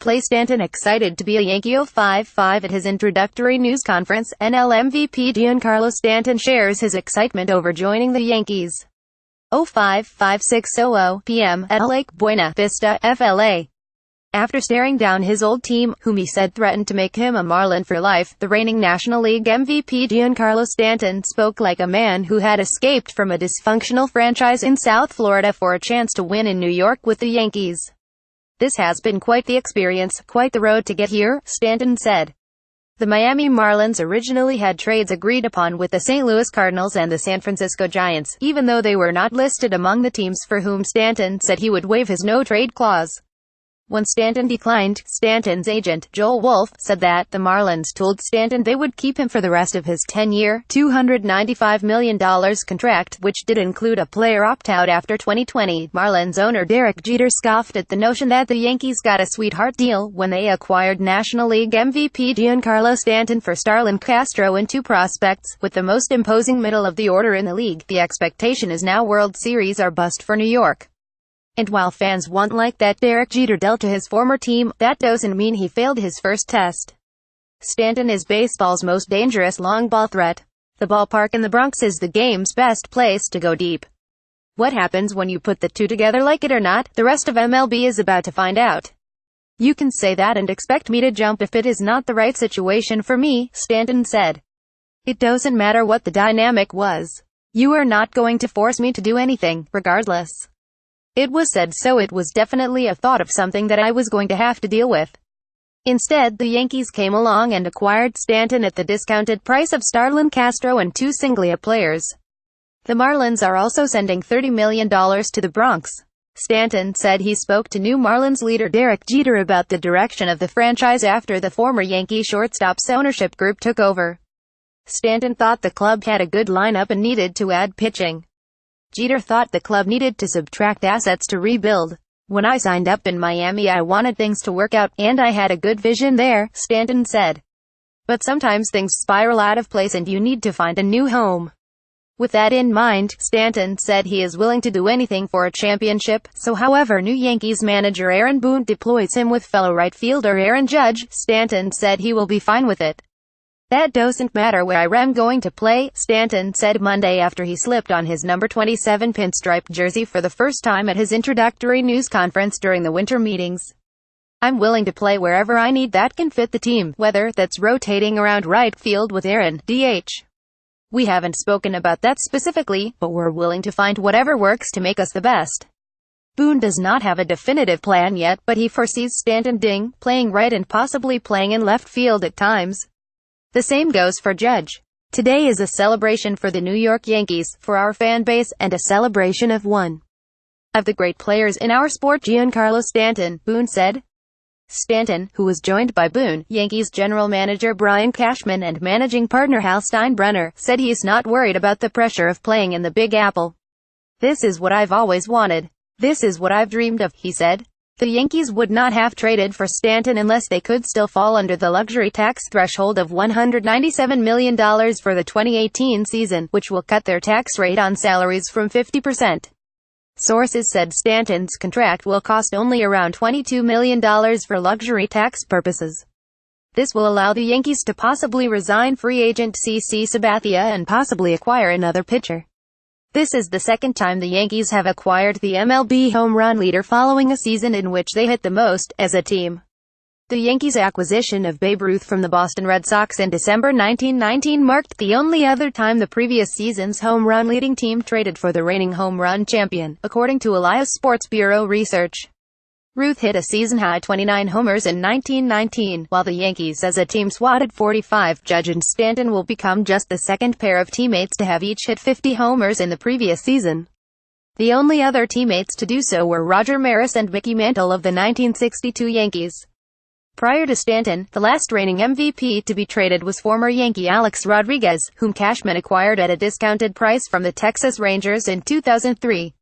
play Stanton excited to be a Yankee. 055 At his introductory news conference, NL MVP Giancarlo Stanton shares his excitement over joining the Yankees. 055-6:00 p.m. at Lake Buena Vista, FLA. After staring down his old team, whom he said threatened to make him a Marlin for life, the reigning National League MVP Giancarlo Stanton spoke like a man who had escaped from a dysfunctional franchise in South Florida for a chance to win in New York with the Yankees. "This has been quite the experience, quite the road to get here," Stanton said. The Miami Marlins originally had trades agreed upon with the St. Louis Cardinals and the San Francisco Giants, even though they were not listed among the teams for whom Stanton said he would waive his no-trade clause. When Stanton declined, Stanton's agent, Joel Wolfe, said that the Marlins told Stanton they would keep him for the rest of his 10-year, $295 million contract, which did include a player opt-out after 2020. Marlins owner Derek Jeter scoffed at the notion that the Yankees got a sweetheart deal when they acquired National League MVP Giancarlo Stanton for Starlin Castro and two prospects, with the most imposing middle of the order in the league. The expectation is now World Series or bust for New York. And while fans want like that Derek Jeter dealt to his former team, that doesn't mean he failed his first test. Stanton is baseball's most dangerous long ball threat. The ballpark in the Bronx is the game's best place to go deep. What happens when you put the two together? Like it or not, the rest of MLB is about to find out. "You can say that and expect me to jump if it is not the right situation for me," Stanton said. "It doesn't matter what the dynamic was. You are not going to force me to do anything, regardless. It was said so. It was definitely a thought of something that I was going to have to deal with." Instead, the Yankees came along and acquired Stanton at the discounted price of Starlin Castro and two single-A players. The Marlins are also sending $30 million to the Bronx. Stanton said he spoke to new Marlins leader Derek Jeter about the direction of the franchise after the former Yankee shortstop's ownership group took over. Stanton thought the club had a good lineup and needed to add pitching. Jeter thought the club needed to subtract assets to rebuild. "When I signed up in Miami, I wanted things to work out, and I had a good vision there," Stanton said. "But sometimes things spiral out of place and you need to find a new home." With that in mind, Stanton said he is willing to do anything for a championship, so however new Yankees manager Aaron Boone deploys him with fellow right fielder Aaron Judge, Stanton said he will be fine with it. "That doesn't matter where I am going to play," Stanton said Monday after he slipped on his number 27 pinstripe jersey for the first time at his introductory news conference during the winter meetings. "I'm willing to play wherever I need that can fit the team, whether that's rotating around right field with Aaron, DH. We haven't spoken about that specifically, but we're willing to find whatever works to make us the best." Boone does not have a definitive plan yet, but he foresees Stanton playing right and possibly playing in left field at times. The same goes for Judge. "Today is a celebration for the New York Yankees, for our fan base, and a celebration of one of the great players in our sport, Giancarlo Stanton," Boone said. Stanton, who was joined by Boone, Yankees general manager Brian Cashman and managing partner Hal Steinbrenner, said he's not worried about the pressure of playing in the Big Apple. "This is what I've always wanted. This is what I've dreamed of," he said. The Yankees would not have traded for Stanton unless they could still fall under the luxury tax threshold of $197 million for the 2018 season, which will cut their tax rate on salaries from 50%. Sources said Stanton's contract will cost only around $22 million for luxury tax purposes. This will allow the Yankees to possibly resign free agent CC Sabathia and possibly acquire another pitcher. This is the second time the Yankees have acquired the MLB home run leader following a season in which they hit the most, as a team. The Yankees' acquisition of Babe Ruth from the Boston Red Sox in December 1919 marked the only other time the previous season's home run leading team traded for the reigning home run champion, according to Elias Sports Bureau research. Ruth hit a season-high 29 homers in 1919, while the Yankees as a team swatted 45. Judge and Stanton will become just the second pair of teammates to have each hit 50 homers in the previous season. The only other teammates to do so were Roger Maris and Mickey Mantle of the 1962 Yankees. Prior to Stanton, the last reigning MVP to be traded was former Yankee Alex Rodriguez, whom Cashman acquired at a discounted price from the Texas Rangers in 2003.